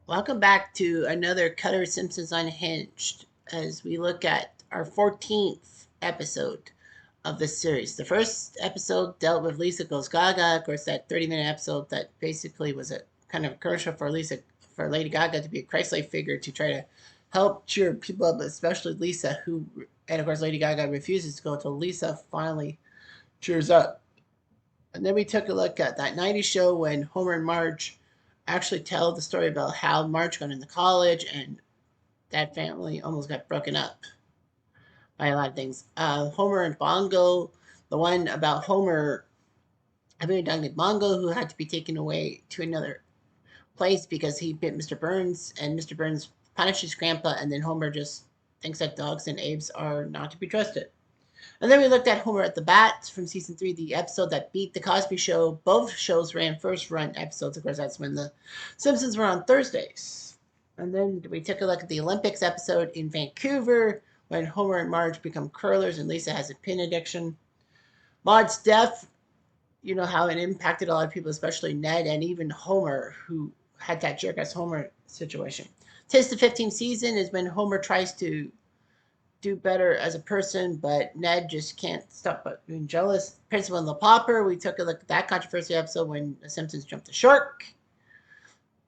Welcome back to another Cutter Simpsons Unhinged as we look at our 14th episode of this series. The first episode dealt with Lisa Goes Gaga. Of course, that 30-minute episode that basically was a kind of a commercial for Lady Gaga to be a Christ-like figure to try to help cheer people up, especially Lisa, and of course, Lady Gaga refuses to go until Lisa finally cheers up. And then we took a look at that 90s show when Homer and Marge actually tell the story about how Marge got into college and that family almost got broken up by a lot of things. Homer and Bongo, the one about Homer having a dog named Bongo who had to be taken away to another place because he bit Mr. Burns and Mr. Burns punishes Grandpa, and then Homer just thinks that dogs and apes are not to be trusted. And then we looked at Homer at the Bat from season 3, the episode that beat The Cosby Show. Both shows ran first run episodes. Of course, that's when The Simpsons were on Thursdays. And then we took a look at the Olympics episode in Vancouver when Homer and Marge become curlers and Lisa has a pin addiction. Maud's death, you know how it impacted a lot of people, especially Ned and even Homer, who had that jerk as Homer situation. Tis the 15th season is when Homer tries to do better as a person, but Ned just can't stop but being jealous. Principal and the Pauper, we took a look at that controversy episode when the Simpsons jumped the shark,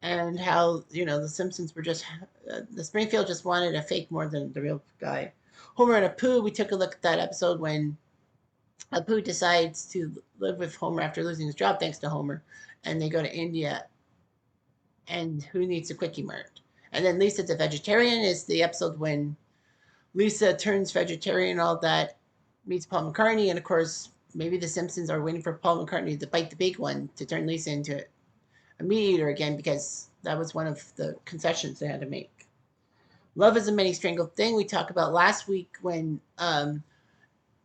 and how the Simpsons were just the Springfield just wanted a fake more than the real guy. Homer and Apu, we took a look at that episode when Apu decides to live with Homer after losing his job thanks to Homer, and they go to India, and who needs a quickie mart? And then Lisa the Vegetarian is the episode when Lisa turns vegetarian, all that, meets Paul McCartney, and of course, maybe the Simpsons are waiting for Paul McCartney to bite the big one to turn Lisa into a meat eater again because that was one of the concessions they had to make. Love is a many strangled thing we talked about last week when the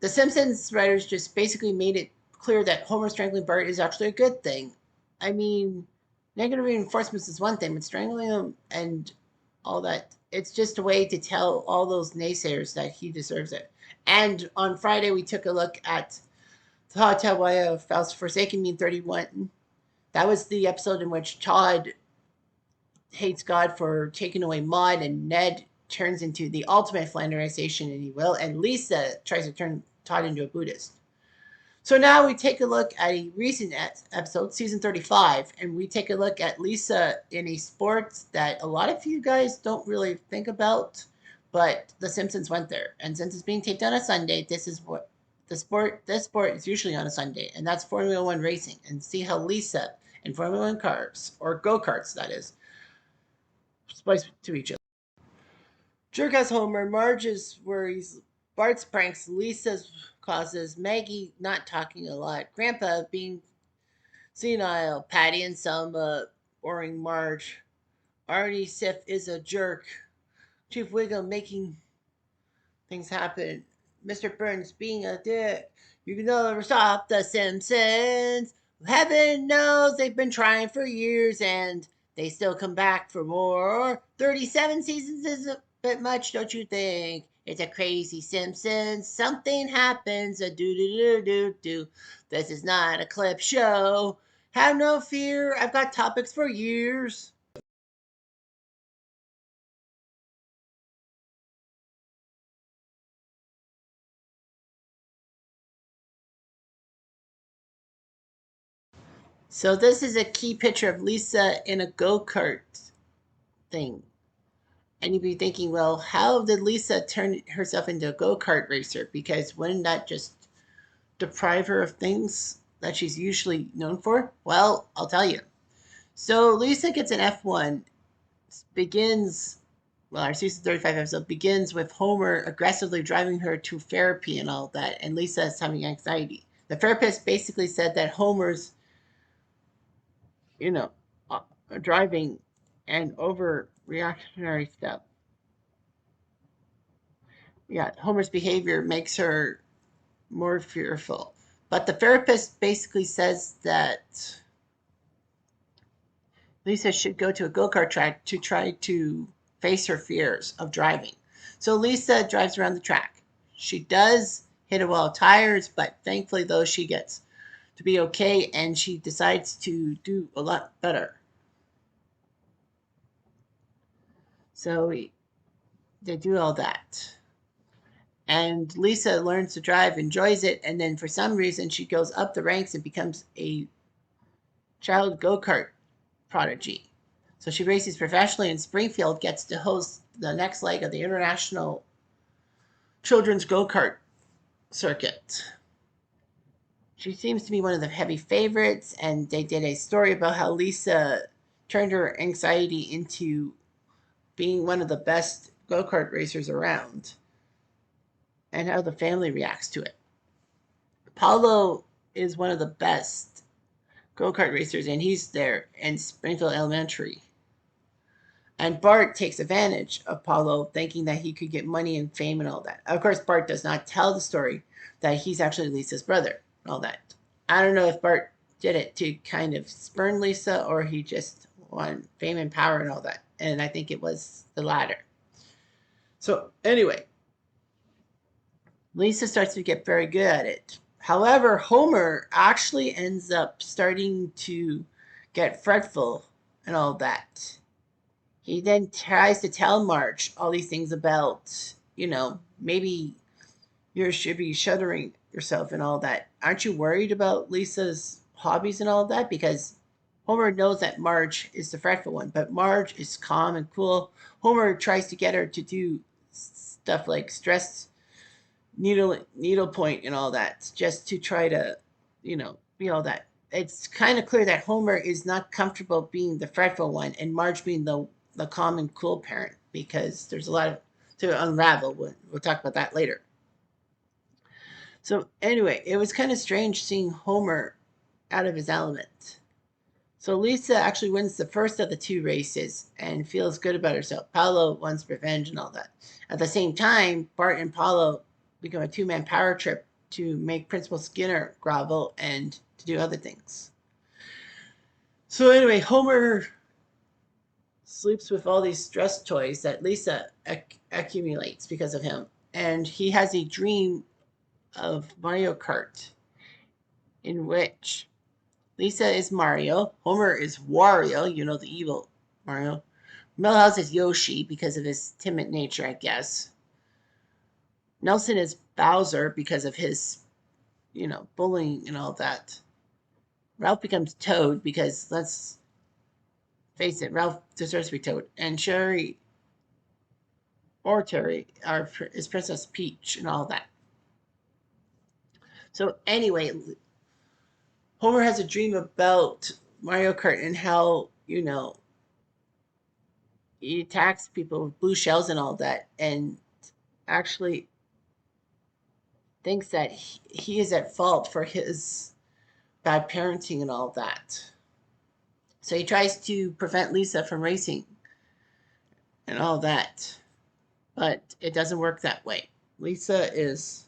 Simpsons writers just basically made it clear that Homer strangling Bart is actually a good thing. I mean, negative reinforcements is one thing, but strangling him and all that, it's just a way to tell all those naysayers that he deserves it. And on Friday, we took a look at Todd Tawaya Faust Forsaken Me in 31. That was the episode in which Todd hates God for taking away Maud, and Ned turns into the ultimate Flanderization, and he will, and Lisa tries to turn Todd into a Buddhist. So now we take a look at a recent episode, season 35, and we take a look at Lisa in a sport that a lot of you guys don't really think about, but The Simpsons went there. And since it's being taped on a Sunday, this is what this sport is usually on a Sunday, and that's Formula One racing. And see how Lisa in Formula One cars, or go-karts that is, splice to each other. Jerk Homer, Marge's worries, Bart's pranks, Lisa's causes, Maggie not talking a lot, Grandpa being senile, Patty and Selma boring Marge, Arnie Sif is a jerk, Chief Wiggum making things happen, Mr. Burns being a dick. You can never stop the Simpsons. Heaven knows they've been trying for years and they still come back for more. 37 seasons is a bit much, don't you think? It's a crazy Simpsons. Something happens. A do do do do do. This is not a clip show. Have no fear. I've got topics for years. So this is a key picture of Lisa in a go-kart thing. And you'd be thinking, well, how did Lisa turn herself into a go-kart racer? Because wouldn't that just deprive her of things that she's usually known for? Well, I'll tell you. So Lisa gets an F1, begins, well, our season 35 episode begins with Homer aggressively driving her to therapy and all that, and Lisa is having anxiety. The therapist basically said that Homer's, you know, uh, driving and overreactionary stuff. Yeah, Homer's behavior makes her more fearful. But the therapist basically says that Lisa should go to a go kart track to try to face her fears of driving. So Lisa drives around the track. She does hit a wall of tires, but thankfully, though, she gets to be okay and she decides to do a lot better. So they do all that. And Lisa learns to drive, enjoys it, and then for some reason she goes up the ranks and becomes a child go-kart prodigy. So she races professionally in Springfield, gets to host the next leg of the International Children's Go-Kart Circuit. She seems to be one of the heavy favorites, and they did a story about how Lisa turned her anxiety into being one of the best go-kart racers around and how the family reacts to it. Paulo is one of the best go-kart racers, and he's there in Springfield Elementary. And Bart takes advantage of Paulo, thinking that he could get money and fame and all that. Of course, Bart does not tell the story that he's actually Lisa's brother and all that. I don't know if Bart did it to kind of spurn Lisa or he just wanted fame and power and all that. And I think it was the latter. So, anyway, Lisa starts to get very good at it. However, Homer actually ends up starting to get fretful and all that. He then tries to tell Marge all these things about, maybe you should be shuttering yourself and all that. Aren't you worried about Lisa's hobbies and all that? Because Homer knows that Marge is the fretful one, but Marge is calm and cool. Homer tries to get her to do stuff like stress needlepoint and all that, just to try to, be all that. It's kind of clear that Homer is not comfortable being the fretful one and Marge being the calm and cool parent, because there's a lot of to unravel. We'll talk about that later. So anyway, it was kind of strange seeing Homer out of his element. So Lisa actually wins the first of the two races and feels good about herself. Paulo wants revenge and all that. At the same time, Bart and Paulo become a two-man power trip to make Principal Skinner grovel and to do other things. So anyway, Homer sleeps with all these stress toys that Lisa accumulates because of him. And he has a dream of Mario Kart in which Lisa is Mario, Homer is Wario, the evil Mario. Milhouse is Yoshi because of his timid nature, I guess. Nelson is Bowser because of his, bullying and all that. Ralph becomes Toad because, let's face it, Ralph deserves to be Toad. And Sherry or Terry is Princess Peach and all that. So anyway, Homer has a dream about Mario Kart and how, he attacks people with blue shells and all that, and actually thinks that he is at fault for his bad parenting and all that. So he tries to prevent Lisa from racing and all that, but it doesn't work that way. Lisa is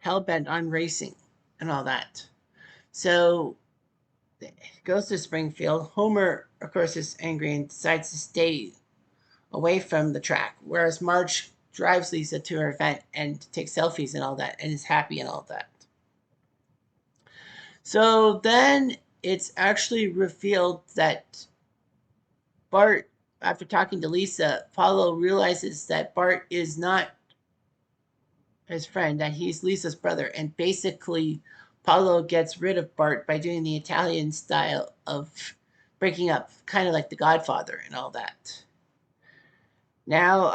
hell-bent on racing and all that. So goes to Springfield. Homer, of course, is angry and decides to stay away from the track, whereas Marge drives Lisa to her event and takes selfies and all that and is happy and all that. So then it's actually revealed that Bart, after talking to Lisa, Paulo realizes that Bart is not his friend, that he's Lisa's brother, and basically Paulo gets rid of Bart by doing the Italian style of breaking up, kind of like The Godfather and all that. Now,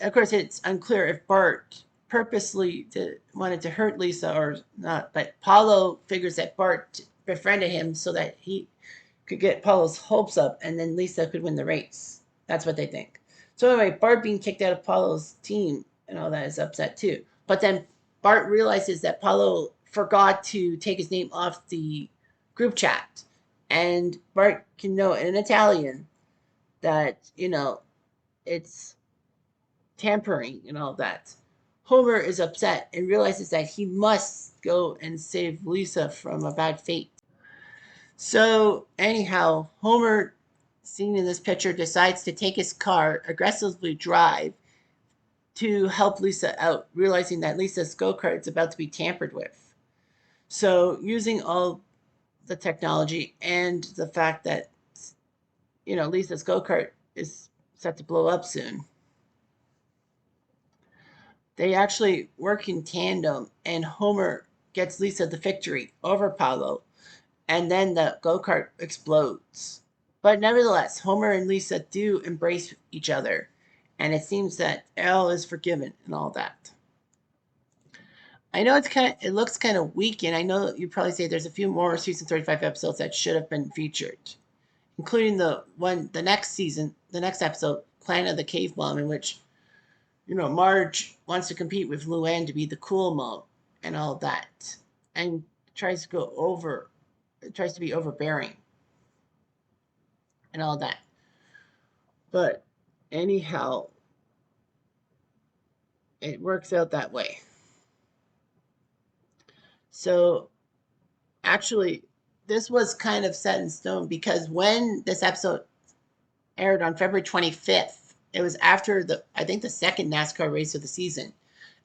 of course, it's unclear if Bart purposely wanted to hurt Lisa or not, but Paulo figures that Bart befriended him so that he could get Paulo's hopes up and then Lisa could win the race. That's what they think. So anyway, Bart being kicked out of Paulo's team and all that is upset too. But then Bart realizes that Paulo forgot to take his name off the group chat. And Bart can know in Italian that, it's tampering and all that. Homer is upset and realizes that he must go and save Lisa from a bad fate. So, anyhow, Homer, seen in this picture, decides to take his car, aggressively drive to help Lisa out, realizing that Lisa's go-kart is about to be tampered with. So, using all the technology and the fact that, Lisa's go-kart is set to blow up soon. They actually work in tandem, and Homer gets Lisa the victory over Paulo, and then the go kart explodes. But nevertheless, Homer and Lisa do embrace each other, and it seems that Elle is forgiven and all that. I know it looks kind of weak, and I know you probably say there's a few more season 35 episodes that should have been featured, including the next season, the next episode, Planet of the Cave Mom, in which Marge wants to compete with Luann to be the cool mom and all that, and tries to go over, tries to be overbearing and all that. But anyhow, it works out that way. So actually, this was kind of set in stone because when this episode aired on February 25th, it was after I think the second NASCAR race of the season,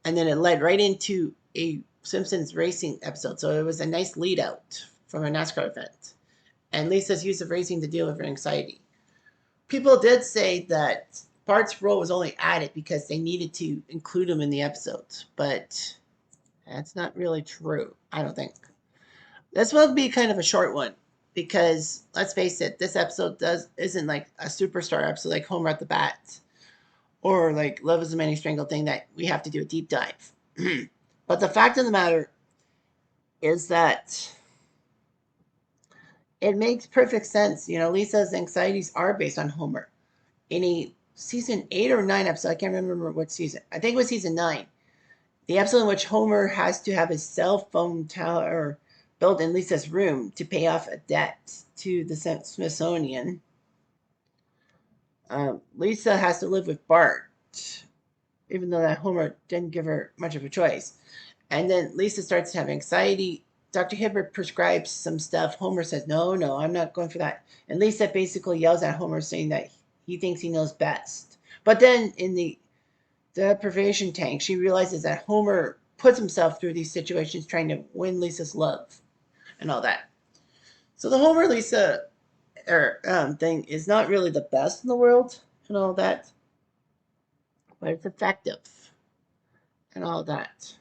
and then it led right into a Simpsons racing episode. So it was a nice lead out from a NASCAR event. And Lisa's use of racing to deal with her anxiety. People did say that Bart's role was only added because they needed to include him in the episodes, but that's not really true, I don't think. This will be kind of a short one because let's face it, this episode isn't like a superstar episode like Homer at the Bat or like Love is a Many Strangled thing that we have to do a deep dive. But the fact of the matter is that it makes perfect sense. Lisa's anxieties are based on Homer. In a season 8 or 9 episode, I can't remember what season. I think it was season 9. The episode in which Homer has to have his cell phone tower built in Lisa's room to pay off a debt to the Smithsonian. Lisa has to live with Bart, even though that Homer didn't give her much of a choice. And then Lisa starts to have anxiety. Dr. Hibbert prescribes some stuff. Homer says, no, I'm not going for that. And Lisa basically yells at Homer saying that he thinks he knows best. But then in the deprivation tank, she realizes that Homer puts himself through these situations trying to win Lisa's love and all that. So the Homer Lisa thing is not really the best in the world and all that, but it's effective and all that.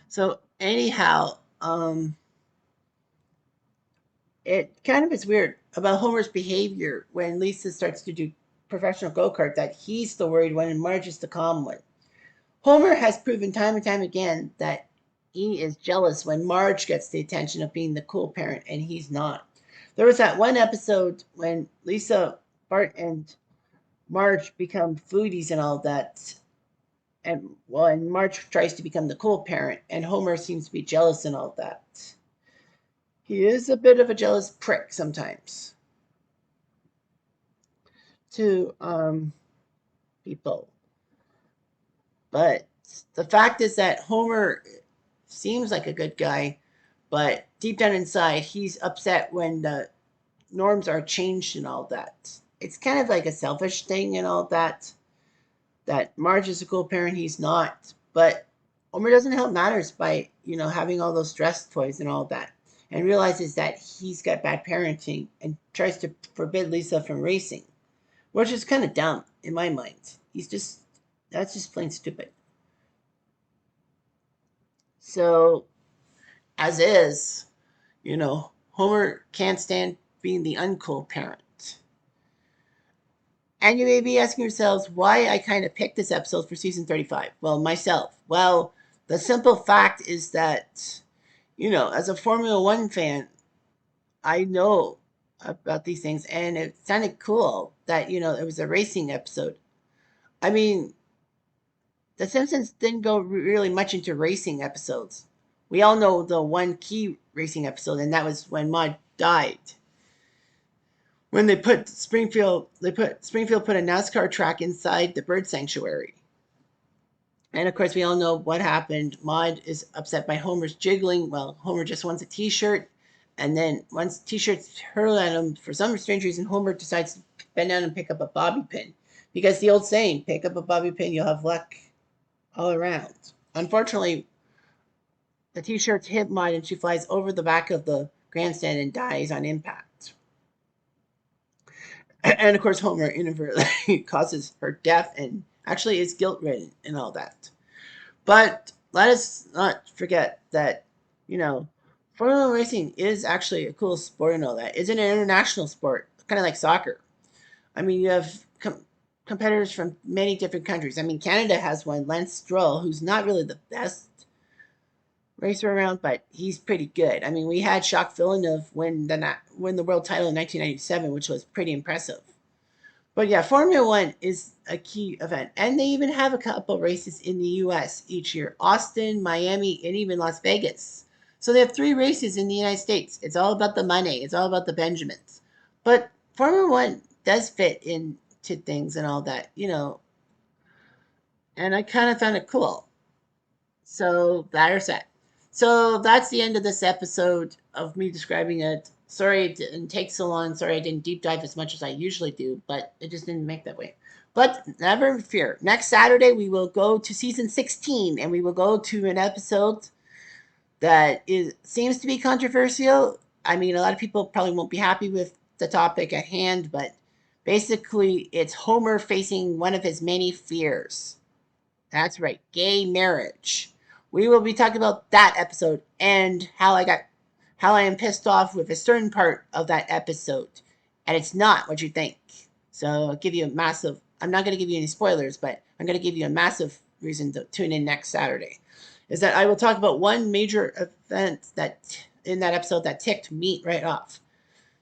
So anyhow, it kind of is weird about Homer's behavior when Lisa starts to do professional go-kart that he's the worried one and Marge is the calm one. Homer has proven time and time again that he is jealous when Marge gets the attention of being the cool parent and he's not. There was that one episode when Lisa, Bart, and Marge become foodies and all that. And Marge tries to become the cool parent, and Homer seems to be jealous and all that. He is a bit of a jealous prick sometimes to people. But the fact is that Homer seems like a good guy, but deep down inside, he's upset when the norms are changed and all that. It's kind of like a selfish thing and all that. That Marge is a cool parent, he's not. But Homer doesn't help matters by, having all those dress toys and all that. And realizes that he's got bad parenting and tries to forbid Lisa from racing. Which is kind of dumb in my mind. That's just plain stupid. So, as is, Homer can't stand being the uncool parent. And you may be asking yourselves why I kind of picked this episode for season 35. Well, myself. Well, the simple fact is that, as a Formula One fan, I know about these things, and it sounded cool that, it was a racing episode. I mean, The Simpsons didn't go really much into racing episodes. We all know the one key racing episode, and that was when Maude died. When Springfield put a NASCAR track inside the bird sanctuary. And of course, we all know what happened. Maude is upset by Homer's jiggling. Well, Homer just wants a T-shirt, and then once T-shirts hurled at him for some strange reason, Homer decides to bend down and pick up a bobby pin, because the old saying, "Pick up a bobby pin, you'll have luck all around." Unfortunately, the T-shirts hit Maude and she flies over the back of the grandstand and dies on impact. And of course, Homer inadvertently causes her death and actually is guilt ridden and all that. But let us not forget that, you know, Formula One racing is actually a cool sport and all that. It's an international sport, kind of like soccer. I mean, you have competitors from many different countries. I mean, Canada has one, Lance Stroll, who's not really the best racer around, but he's pretty good. I mean, we had Jacques Villeneuve win the world title in 1997, which was pretty impressive. But yeah, Formula One is a key event, and they even have a couple races in the U.S. each year: Austin, Miami, and even Las Vegas. So they have three races in the United States. It's all about the money. It's all about the Benjamins. But Formula One does fit into things and all that, and I kind of found it cool. So there's that. So that's the end of this episode of me describing it. Sorry it didn't take so long. Sorry I didn't deep dive as much as I usually do, but it just didn't make that way. But never fear. Next Saturday we will go to season 16 and we will go to an episode that is seems to be controversial. I mean, a lot of people probably won't be happy with the topic at hand, but basically it's Homer facing one of his many fears. That's right, gay marriage. We will be talking about that episode and how I am pissed off with a certain part of that episode. And it's not what you think. So I'll give you a massive I'm not gonna give you any spoilers, but I'm gonna give you a massive reason to tune in next Saturday. Is that I will talk about one major event that in that episode that ticked me right off.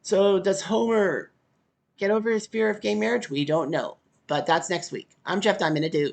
So does Homer get over his fear of gay marriage? We don't know. But that's next week. I'm Jeff Diamond, a dude.